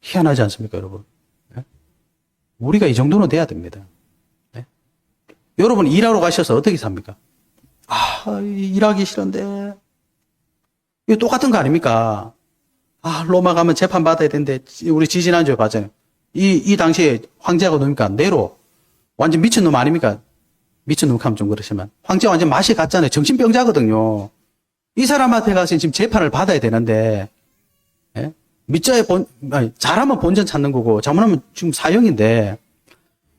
[SPEAKER 1] 희한하지 않습니까, 여러분? 우리가 이 정도는 돼야 됩니다. 여러분 일하러 가셔서 어떻게 삽니까? 일하기 싫은데. 이거 똑같은 거 아닙니까? 로마 가면 재판 받아야 되는데, 우리 지지난주에 봤잖아요. 이 당시에 황제가 뭡니까? 네로. 완전 미친놈 아닙니까? 미친놈 하면 좀 그러시면. 황제 완전 맛이 갔잖아요. 정신병자거든요. 이 사람한테 가서 지금 재판을 받아야 되는데, 예? 잘하면 본전 찾는 거고, 잘못하면 지금 사형인데,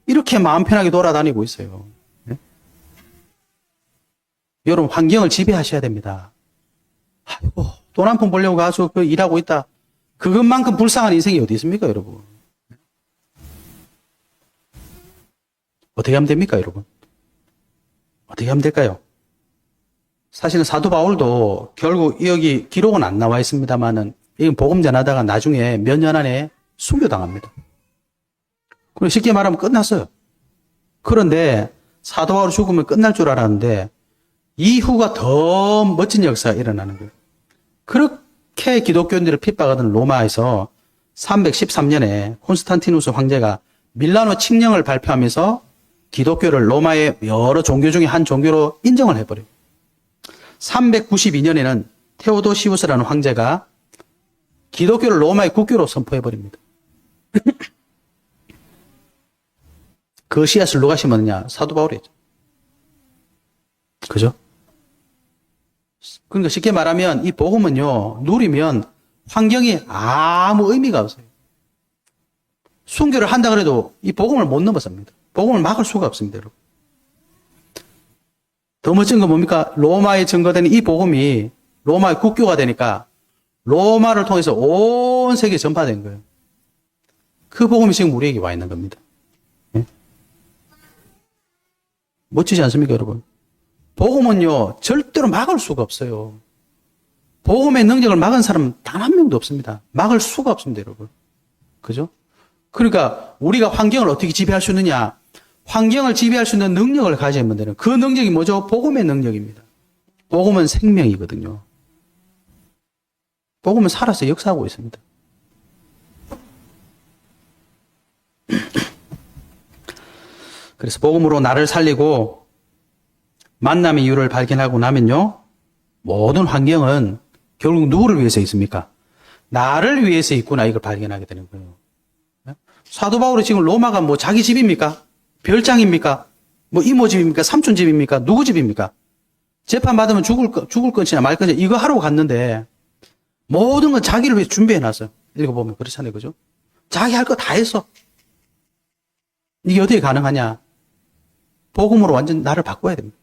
[SPEAKER 1] 이렇게 마음 편하게 돌아다니고 있어요. 예? 여러분, 환경을 지배하셔야 됩니다. 아이고, 돈 한 푼 벌려고 가서 일하고 있다. 그것만큼 불쌍한 인생이 어디 있습니까, 여러분? 어떻게 하면 됩니까, 여러분? 어떻게 하면 될까요? 사실은 사도 바울도 결국 여기 기록은 안 나와 있습니다만은 이건 복음 전하다가 나중에 몇 년 안에 순교당합니다. 그럼 쉽게 말하면 끝났어요. 그런데 사도 바울 죽으면 끝날 줄 알았는데 이후가 더 멋진 역사가 일어나는 거예요. 그렇게 기독교인들을 핍박하던 로마에서 313년에 콘스탄티누스 황제가 밀라노 칙령을 발표하면서 기독교를 로마의 여러 종교 중에 한 종교로 인정을 해버려요. 392년에는 테오도시우스라는 황제가 기독교를 로마의 국교로 선포해버립니다. 그 씨앗을 누가 심었느냐? 사도 바울이죠. 그죠? 그러니까 쉽게 말하면 이 복음은요, 누리면 환경이 아무 의미가 없어요. 순교를 한다 그래도 이 복음을 못 넘어섭니다. 복음을 막을 수가 없습니다, 여러분. 더 멋진 건 뭡니까? 로마에 증거되는 이 복음이 로마의 국교가 되니까 로마를 통해서 온 세계에 전파된 거예요. 그 복음이 지금 우리에게 와 있는 겁니다. 예? 멋지지 않습니까, 여러분? 복음은요, 절대로 막을 수가 없어요. 복음의 능력을 막은 사람은 단 한 명도 없습니다. 막을 수가 없습니다, 여러분. 그죠? 그러니까 우리가 환경을 어떻게 지배할 수 있느냐? 환경을 지배할 수 있는 능력을 가지면 되는 그 능력이 뭐죠? 복음의 능력입니다. 복음은 생명이거든요. 복음은 살아서 역사하고 있습니다. 그래서 복음으로 나를 살리고 만남의 이유를 발견하고 나면요, 모든 환경은 결국 누구를 위해서 있습니까? 나를 위해서 있구나, 이걸 발견하게 되는 거예요. 사도 바울이 지금 로마가 뭐 자기 집입니까? 별장입니까? 뭐 이모 집입니까? 삼촌 집입니까? 누구 집입니까? 재판 받으면 죽을 건지나 말 건지 이거 하러 갔는데 모든 건 자기를 위해 준비해놨어요. 읽어보면 그렇잖아요. 그죠? 자기 할 거 다 했어. 이게 어떻게 가능하냐? 복음으로 완전 나를 바꿔야 됩니다.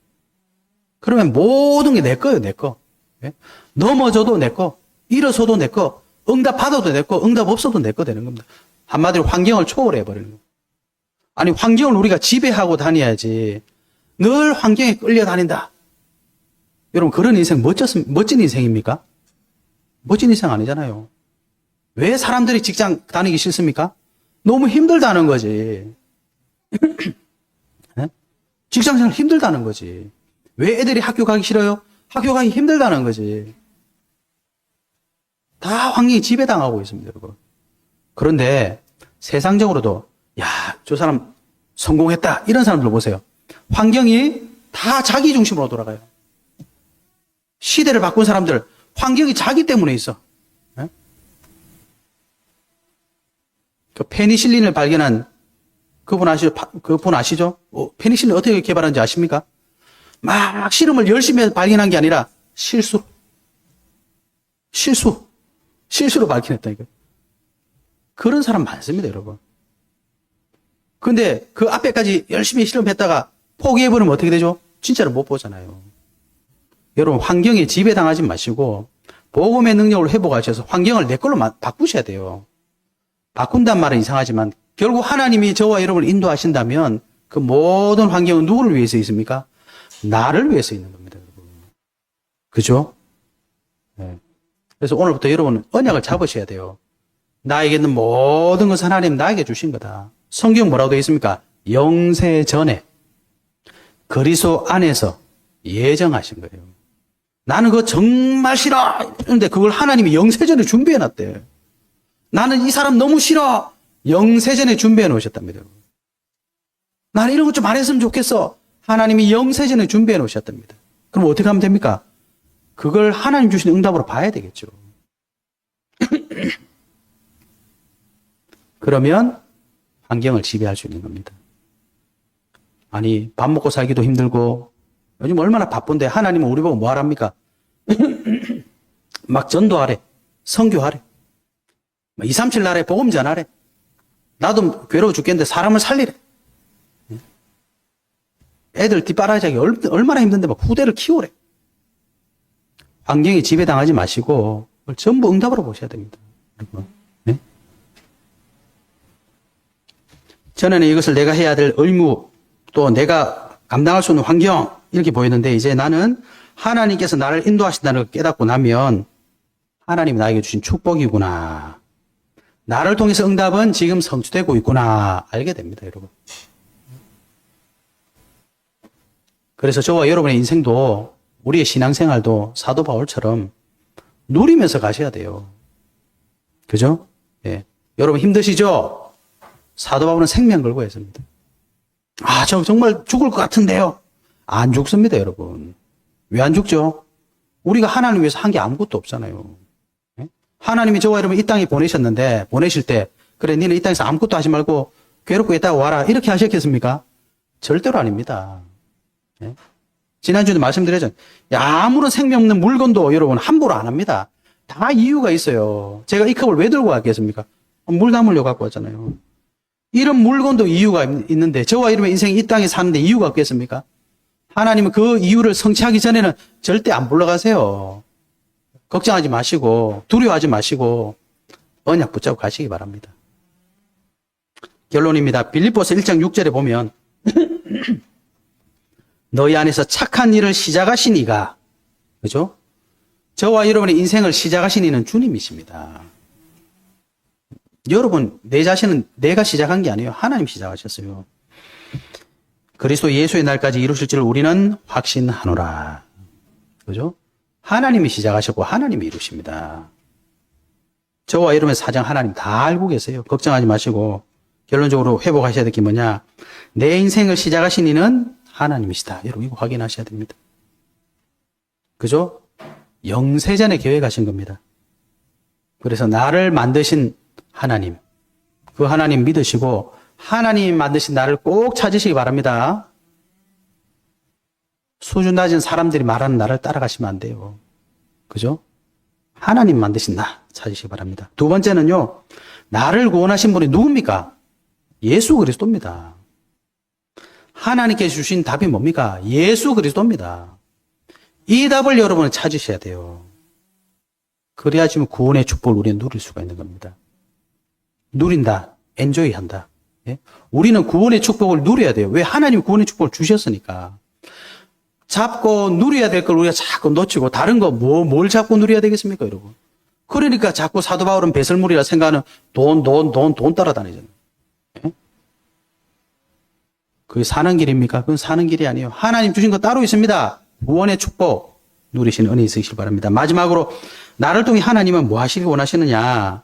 [SPEAKER 1] 그러면 모든 게 내 거예요, 내 거. 예? 넘어져도 내 거, 일어서도 내 거, 응답 받아도 내 거, 응답 없어도 내 거 되는 겁니다. 한마디로 환경을 초월해버리는 거예요. 아니, 환경을 우리가 지배하고 다녀야지. 늘 환경에 끌려다닌다. 여러분, 그런 인생 멋진 인생입니까? 멋진 인생 아니잖아요. 왜 사람들이 직장 다니기 싫습니까? 너무 힘들다는 거지. 네? 직장생활 힘들다는 거지. 왜 애들이 학교 가기 싫어요? 학교 가기 힘들다는 거지. 다 환경이 지배당하고 있습니다, 여러분. 그런데 세상적으로도 야, 저 사람 성공했다. 이런 사람들 보세요. 환경이 다 자기 중심으로 돌아가요. 시대를 바꾼 사람들, 환경이 자기 때문에 있어. 네? 그 페니실린을 발견한 그분 아시죠? 페니실린 어떻게 개발한지 아십니까? 막 실험을 열심히 해서 발견한 게 아니라 실수로 발견했다니까요. 그런 사람 많습니다, 여러분. 근데 그 앞에까지 열심히 실험했다가 포기해버리면 어떻게 되죠? 진짜로 못 보잖아요. 여러분 환경에 지배당하지 마시고 복음의 능력을 회복하셔서 환경을 내 걸로 바꾸셔야 돼요. 바꾼단 말은 이상하지만 결국 하나님이 저와 여러분을 인도하신다면 그 모든 환경은 누구를 위해서 있습니까? 나를 위해서 있는 겁니다. 여러분. 그죠? 네. 그래서 오늘부터 여러분은 언약을 잡으셔야 돼요. 나에게 있는 모든 것은 하나님 나에게 주신 거다. 성경 뭐라고 되어 있습니까? 영세 전에 그리스도 안에서 예정하신 거예요. 나는 그거 정말 싫어. 그런데 그걸 하나님이 영세 전에 준비해 놨대. 나는 이 사람 너무 싫어. 영세 전에 준비해 놓으셨답니다. 나는 이런 것 좀 안 했으면 좋겠어. 하나님이 영세 전에 준비해 놓으셨답니다. 그럼 어떻게 하면 됩니까? 그걸 하나님 주신 응답으로 봐야 되겠죠. 그러면 환경을 지배할 수 있는 겁니다. 아니, 밥 먹고 살기도 힘들고 요즘 얼마나 바쁜데 하나님은 우리 보고 뭐 하랍니까? 막 전도하래. 선교하래. 2, 3, 7 날에 복음 전하래. 나도 괴로워 죽겠는데 사람을 살리래. 애들 뒷바라지하기 얼마나 힘든데 막 후대를 키우래. 환경에 지배당하지 마시고 전부 응답으로 보셔야 됩니다. 네? 전에는 이것을 내가 해야 될 의무, 또 내가 감당할 수 있는 환경 이렇게 보였는데 이제 나는 하나님께서 나를 인도하신다는 걸 깨닫고 나면 하나님이 나에게 주신 축복이구나. 나를 통해서 응답은 지금 성취되고 있구나 알게 됩니다, 여러분. 그래서 저와 여러분의 인생도 우리의 신앙생활도 사도 바울처럼 누리면서 가셔야 돼요. 그죠? 예. 여러분 힘드시죠? 사도 바울은 생명 걸고 했습니다. 아, 저 정말 죽을 것 같은데요. 안 죽습니다, 여러분. 왜 안 죽죠? 우리가 하나님 위해서 한 게 아무것도 없잖아요. 예? 하나님이 저와 여러분 이 땅에 보내셨는데 보내실 때 그래 니는 이 땅에서 아무것도 하지 말고 괴롭고 있다가 와라 이렇게 하셨겠습니까? 절대로 아닙니다. 예? 지난주에도 말씀드렸잖아요. 아무런 생명 없는 물건도 여러분 함부로 안 합니다. 다 이유가 있어요. 제가 이 컵을 왜 들고 왔겠습니까? 물 담으려고 갖고 왔잖아요. 이런 물건도 이유가 있는데 저와 여러분의 인생이 이 땅에 사는데 이유가 없겠습니까? 하나님은 그 이유를 성취하기 전에는 절대 안 불러가세요. 걱정하지 마시고 두려워하지 마시고 언약 붙잡고 가시기 바랍니다. 결론입니다. 빌립보서 1장 6절에 보면 너희 안에서 착한 일을 시작하신 이가, 그죠? 저와 여러분의 인생을 시작하신 이는 주님이십니다. 여러분, 내 자신은 내가 시작한 게 아니에요. 하나님 시작하셨어요. 그리스도 예수의 날까지 이루실 줄 우리는 확신하노라. 그죠? 하나님이 시작하셨고 하나님이 이루십니다. 저와 여러분의 사정 하나님 다 알고 계세요. 걱정하지 마시고 결론적으로 회복하셔야 될 게 뭐냐? 내 인생을 시작하신 이는 하나님이시다. 여러분 이거 확인하셔야 됩니다. 그죠? 영세전에 계획하신 겁니다. 그래서 나를 만드신 하나님, 그 하나님 믿으시고 하나님 만드신 나를 꼭 찾으시기 바랍니다. 수준 낮은 사람들이 말하는 나를 따라가시면 안 돼요. 그죠? 하나님 만드신 나 찾으시기 바랍니다. 두 번째는요, 나를 구원하신 분이 누굽니까? 예수 그리스도입니다. 하나님께서 주신 답이 뭡니까? 예수 그리스도입니다. 이 답을 여러분은 찾으셔야 돼요. 그래야지만 구원의 축복을 우리는 누릴 수가 있는 겁니다. 누린다, 엔조이 한다. 예? 우리는 구원의 축복을 누려야 돼요. 왜? 하나님이 구원의 축복을 주셨으니까. 잡고 누려야 될 걸 우리가 자꾸 놓치고 다른 거 뭘 잡고 누려야 되겠습니까, 여러분? 그러니까 자꾸 사도 바울은 배설물이라 생각하는 돈 따라다니잖아요. 예? 그게 사는 길입니까? 그건 사는 길이 아니에요. 하나님 주신 거 따로 있습니다. 구원의 축복 누리시는 은혜 있으시길 바랍니다. 마지막으로 나를 통해 하나님은 뭐 하시길 원하시느냐?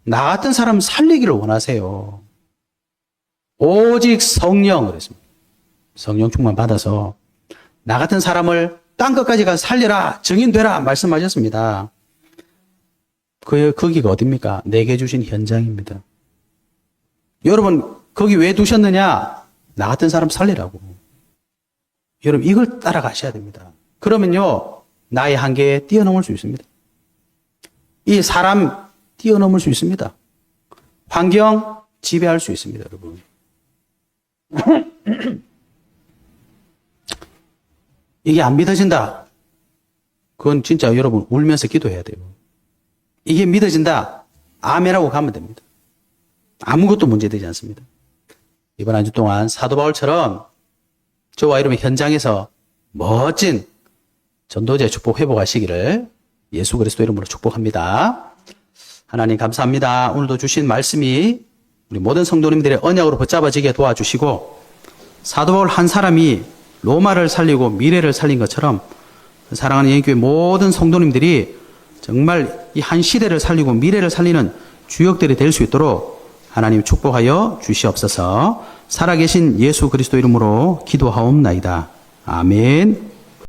[SPEAKER 1] 나 같은 사람 살리기를 원하세요. 오직 성령 그랬습니다. 성령 충만 받아서 나 같은 사람을 땅 끝까지 가서 살려라, 증인되라 말씀하셨습니다. 거기가 어딥니까? 내게 주신 현장입니다. 여러분 거기 왜 두셨느냐? 나 같은 사람 살리라고. 여러분 이걸 따라가셔야 됩니다. 그러면요 나의 한계에 뛰어넘을 수 있습니다. 이 사람 뛰어넘을 수 있습니다. 환경 지배할 수 있습니다, 여러분. 이게 안 믿어진다. 그건 진짜 여러분 울면서 기도해야 돼요. 이게 믿어진다. 아멘하고 가면 됩니다. 아무것도 문제되지 않습니다. 이번 한 주 동안 사도 바울처럼 저와 여러분 현장에서 멋진 전도제 축복 회복하시기를 예수 그리스도 이름으로 축복합니다. 하나님 감사합니다. 오늘도 주신 말씀이 우리 모든 성도님들의 언약으로 붙잡아지게 도와주시고 사도 바울 한 사람이 로마를 살리고 미래를 살린 것처럼 사랑하는 예인교회 모든 성도님들이 정말 이 한 시대를 살리고 미래를 살리는 주역들이 될 수 있도록 하나님 축복하여 주시옵소서. 살아계신 예수 그리스도 이름으로 기도하옵나이다. 아멘.